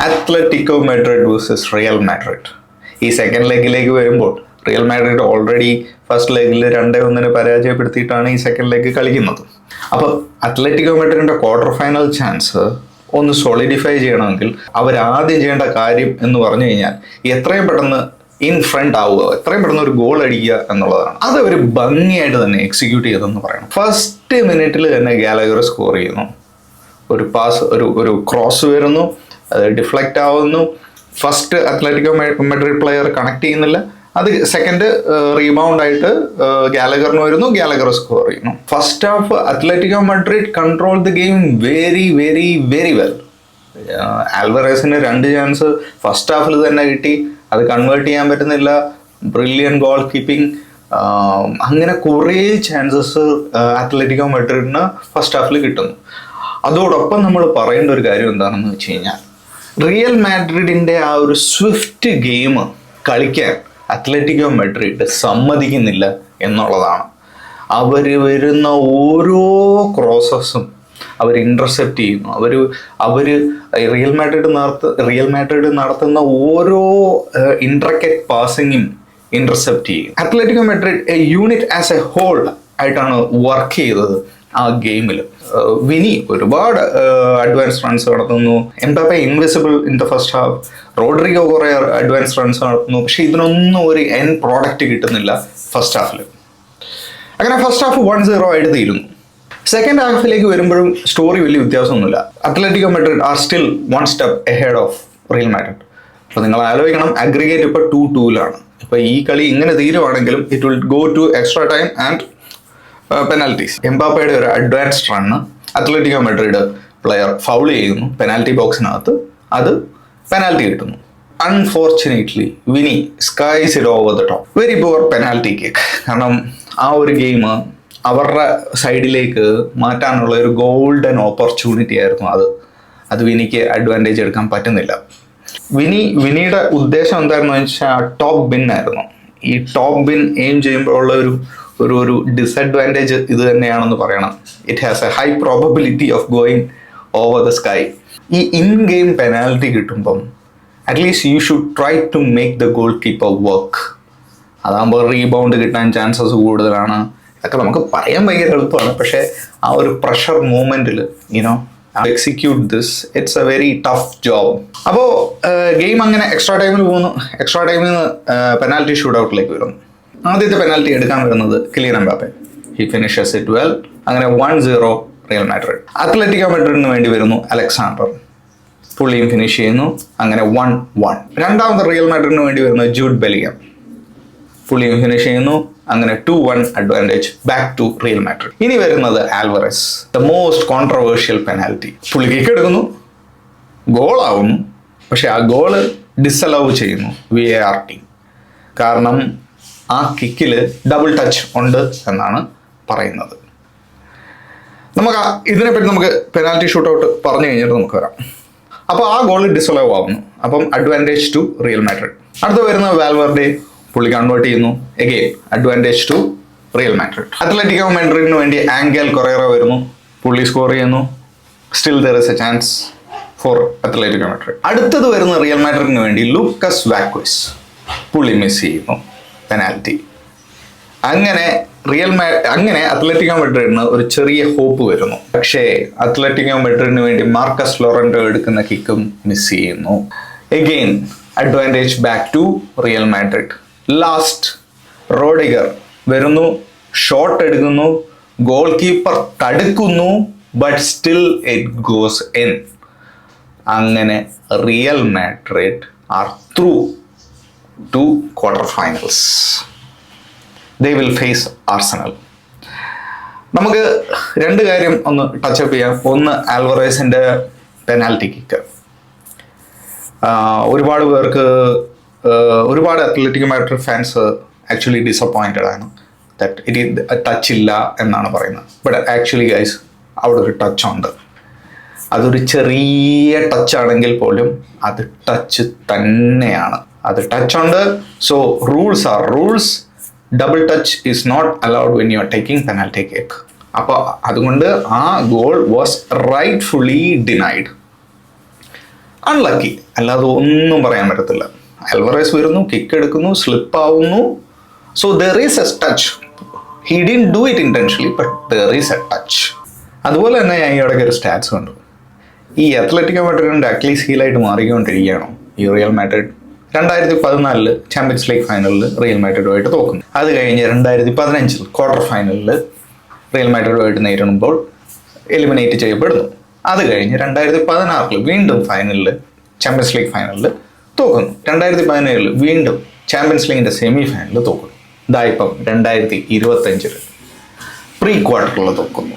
Atletico Madrid versus real Madrid. ഈ second ലെഗിലേക്ക് വരുമ്പോൾ real Madrid already first ലെഗിൽ 2-1 പരാജയപ്പെടുത്തിയിട്ടാണ് ഈ second leg കളിക്കുന്നത്. അപ്പോൾ അത്ലറ്റിക്കോ മാഡ്രിഡിന്റെ ക്വാർട്ടർ ഫൈനൽ ചാൻസ് ഒന്ന് സോളിഡിഫൈ ചെയ്യണമെങ്കിൽ അവരാദ്യം ചെയ്യേണ്ട കാര്യം എന്ന് പറഞ്ഞു കഴിഞ്ഞാൽ എത്രയും പെട്ടെന്ന് ഇൻ ഫ്രണ്ട് ആവുക, എത്രയും പെട്ടെന്ന് ഒരു ഗോൾ അടിക്കുക എന്നുള്ളതാണ്. അത് അവർ ഭംഗിയായിട്ട് തന്നെ എക്സിക്യൂട്ട് ചെയ്തെന്ന് പറയണം. ഫസ്റ്റ് മിനിറ്റിൽ തന്നെ ഗാലഗർ സ്കോർ ചെയ്യുന്നു. ഒരു പാസ്, ഒരു ക്രോസ് വരുന്നു, അത് ഡിഫ്ലക്റ്റ് ആവുന്നു. First Atletico Madrid player connect ചെയ്യുന്നില്ല, അത് സെക്കൻഡ് റീബൗണ്ട് ആയിട്ട് ഗാലഗറിന് വരുന്നു, ഗാലഗർ സ്കോർ ചെയ്യുന്നു. First half Atletico Madrid control the game very very very well. ആൽവറേസിന് 2 ചാൻസ് ഫസ്റ്റ് ഹാഫിൽ തന്നെ കിട്ടി, അത് കൺവേർട്ട് ചെയ്യാൻ പറ്റുന്നില്ല. ബ്രില്യൻ ഗോൾ കീപ്പിംഗ്, അങ്ങനെ കുറേ ചാൻസസ് അത്ലറ്റിക്കോ മാഡ്രിഡിന് ഫസ്റ്റ് ഹാഫിൽ കിട്ടുന്നു. അതോടൊപ്പം നമ്മൾ പറയേണ്ട ഒരു കാര്യം എന്താണെന്ന് വെച്ച് കഴിഞ്ഞാൽ റിയൽ മാഡ്രിഡിൻ്റെ ആ ഒരു സ്വിഫ്റ്റ് ഗെയിം കളിക്കാൻ അത്ലറ്റിക്കോ മാഡ്രിഡ് സമ്മതിക്കുന്നില്ല എന്നുള്ളതാണ്. അവർ വരുന്ന ഓരോ ക്രോസസും അവർ ഇൻ്റർസെപ്റ്റ് ചെയ്യുന്നു. അവർ റിയൽ മാഡ്രിഡ് നടത്തുന്ന ഓരോ ഇൻട്രക്കറ്റ് പാസിങ്ങും ഇൻ്റർസെപ്റ്റ് ചെയ്യും. Atletico Madrid a unit as a whole ആയിട്ടാണ് വർക്ക് ചെയ്തത് ആ ഗെയിമിൽ. വിനി ഒരുപാട് അഡ്വാൻസ് റൺസ് നടത്തുന്നു. Mbappe invisible in the first half. Rodrygo കുറേ അഡ്വാൻസ് റൺസ് നടത്തുന്നു. പക്ഷെ ഇതിനൊന്നും ഒരു എൻ പ്രോഡക്റ്റ് കിട്ടുന്നില്ല ഫസ്റ്റ് ഹാഫിൽ. അങ്ങനെ ഫസ്റ്റ് ഹാഫ് 1-0 ആയിട്ട് തീരുന്നു. സെക്കൻഡ് ഹാഫിലേക്ക് വരുമ്പോഴും സ്റ്റോറി വലിയ വ്യത്യാസമൊന്നുമില്ല. Atletico Madrid are still 1 step ahead of real Madrid. അപ്പോൾ നിങ്ങൾ ആലോചിക്കണം, അഗ്രിഗേറ്റ് ഇപ്പോൾ 2-2 ഇപ്പോൾ ഈ കളി ഇങ്ങനെ തീരുവാണെങ്കിലും it will go to extra time and penalties. എംബാപ്പയുടെ ഒരു advanced run Atletico Madrid player foul ചെയ്യുന്നു പെനാൽറ്റി ബോക്സിനകത്ത്, അത് പെനാൽറ്റി കിട്ടുന്നു. Unfortunately Vini skies it over the top. Very poor penalty kick. കാരണം ആ ഒരു ഗെയിം അവരുടെ സൈഡിലേക്ക് മാറ്റാനുള്ള ഒരു ഗോൾഡൻ ഓപ്പർച്യൂണിറ്റി ആയിരുന്നു അത് വിനിക്ക് അഡ്വാൻറ്റേജ് എടുക്കാൻ പറ്റുന്നില്ല. വിനിയുടെ ഉദ്ദേശം എന്തായിരുന്നു വെച്ചാൽ ടോപ്പ് ബിൻ ആയിരുന്നു. ഈ ടോപ്പ് ബിൻ എയിം ചെയ്യുമ്പോൾ ഉള്ള ഒരു ഡിസഡ്വാൻറ്റേജ് ഇത് തന്നെയാണെന്ന് പറയണം. It has a high probability of going over the sky. ഈ ഇൻ ഗെയിം പെനാൽറ്റി കിട്ടുമ്പം at least you should try to make the goalkeeper work. അതാകുമ്പോൾ റീബൗണ്ട് കിട്ടാൻ ചാൻസസ് കൂടുതലാണ്. ഇതൊക്കെ നമുക്ക് പറയാൻ ഭയങ്കര എളുപ്പമാണ്, പക്ഷേ ആ ഒരു pressure moment execute this, it's a very tough job. അപ്പോൾ ഗെയിം അങ്ങനെ എക്സ്ട്രാ ടൈമിൽ പോകുന്നു. എക്സ്ട്രാ ടൈമിൽ നിന്ന് പെനാൽറ്റി ഷൂട്ട് ഔട്ടിലേക്ക് വരുന്നു. ആദ്യത്തെ പെനാൽറ്റി എടുക്കാൻ വരുന്നത് Kylian Mbappe. He finishes it well. അങ്ങനെ 1-0 റിയൽ മാഡ്രിഡ്. അത്ലറ്റിക്കോ മാഡ്രിഡിന് വേണ്ടി വരുന്നു അലക്സാണ്ടർ, പുള്ളിയും ഫിനിഷ് ചെയ്യുന്നു. അങ്ങനെ 1-1. രണ്ടാമത്തെ റിയൽ മാഡ്രിഡിന് വേണ്ടി വരുന്നത് ജൂഡ് ബെല്ലിംഗം, പുള്ളിയും ഫിനിഷ് ചെയ്യുന്നു. അങ്ങനെ 2-1 advantage back to real Madrid. ഇനി വരുന്നത് Alvarez, the most controversial penalty. പുള്ളി കിക്ക് എടുക്കുന്നു, ഗോളാവുന്നു. പക്ഷെ ആ ഗോള് ഡിസലവ് ചെയ്യുന്നു VAR ടീം. കാരണം ആ കിക്കിൽ ഡബിൾ ടച്ച് ഉണ്ട് എന്നാണ് പറയുന്നത്. ഇതിനെപ്പറ്റി നമുക്ക് പെനാൽറ്റി ഷൂട്ട് ഔട്ട് പറഞ്ഞു കഴിഞ്ഞിട്ട് നമുക്ക് വരാം. അപ്പോൾ ആ ഗോൾ ഡിസലവ് ആവുന്നു. അപ്പം അഡ്വാൻറ്റേജ് ടു റിയൽ മാഡ്രിഡ്. അടുത്ത് വരുന്നത് വാൽവേർഡെ, പുള്ളി കൺവേർട്ട് ചെയ്യുന്നു. Again advantage to real Madrid. Atletico മാഡ്രിഡിന് വേണ്ടി ആംഗൽ കൊറേറ വരുന്നു, പുള്ളി സ്കോർ ചെയ്യുന്നു. Still there is a chance for Atletico Madrid. അടുത്തത് വരുന്ന റിയൽ മാഡ്രിഡിന് വേണ്ടി ലൂക്കസ് വാക്വസ്, പുള്ളി മിസ് ചെയ്യുന്നു പെനാൽറ്റി. അങ്ങനെ അത്ലറ്റിക്കോ മാഡ്രിഡിന് ഒരു ചെറിയ ഹോപ്പ് വരുന്നു. പക്ഷേ അത്ലറ്റിക്കോ മാഡ്രിഡിന് വേണ്ടി മാർക്കസ് ലോറന്റോ എടുക്കുന്ന കിക്കും മിസ് ചെയ്യുന്നു. Again advantage back to real Madrid. Last Rudiger വരുന്നു, ഷോട്ട് എടുക്കുന്നു, ഗോൾ കീപ്പർ തടുക്കുന്നു, but still it goes in. അങ്ങനെ Real Madrid are through to quarter finals. They will face Arsenal. നമുക്ക് 2 കാര്യം ഒന്ന് ടച്ചപ്പ് ചെയ്യാം. ഒന്ന്, ആൽവറേസിൻ്റെ പെനാൽറ്റി കിക്ക്. ഒരുപാട് Atletico Madrid fans actually disappointed ആണ് ദാറ്റ് ഇറ്റ് ടച്ച് ഇല്ല എന്നാണ് പറയുന്നത്. ബട്ട് ആക്ച്വലി ഗൈസ് അവിടെ ഒരു ടച്ച് ഉണ്ട്. അതൊരു ചെറിയ ടച്ച് ആണെങ്കിൽ പോലും അത് ടച്ച് തന്നെയാണ്. അത് ടച്ച് ഉണ്ട്. So rules are rules. Double touch is not allowed when you are taking penalty kick. അപ്പോൾ അതുകൊണ്ട് ആ goal was rightfully denied. Unlucky, അല്ലാതെ ഒന്നും പറയാൻ പറ്റത്തില്ല. അൽവറേസ് വരുന്നു, കിക്ക് എടുക്കുന്നു, സ്ലിപ്പ് ആവുന്നു. So there is A touch. He didn't do it intentionally, but there is A touch. അതുപോലെ തന്നെ ഞാൻ ഈ ഇടയ്ക്ക് ഒരു സ്റ്റാറ്റ്സ് കണ്ടു. ഈ അത്ലറ്റിക്കോ മാഡ്രിഡിന്റെ അക്ലീസ് ഹീലായിട്ട് മാറിക്കൊണ്ടിരിക്കുകയാണോ ഈ റിയൽ മാഡ്രിഡ്? 2014 ചാമ്പ്യൻസ് ലീഗ് ഫൈനലിൽ റിയൽ മാഡ്രിഡുമായിട്ട് തോക്കുന്നു. അത് കഴിഞ്ഞ് 2015 ക്വാർട്ടർ ഫൈനലിൽ റിയൽ മാഡ്രിഡുമായിട്ട് നേരിടുമ്പോൾ എലിമിനേറ്റ് ചെയ്യപ്പെടുന്നു. അത് കഴിഞ്ഞ് 2016 വീണ്ടും ഫൈനലിൽ, ചാമ്പ്യൻസ് ലീഗ് ഫൈനലിൽ തോക്കുന്നു. 2017 വീണ്ടും ചാമ്പ്യൻസ് ലീഗിന്റെ സെമി ഫൈനലിൽ തോക്കുന്നു. ഇതാ ഇപ്പം 2025 പ്രീ ക്വാർട്ടറിൽ തോക്കുന്നു.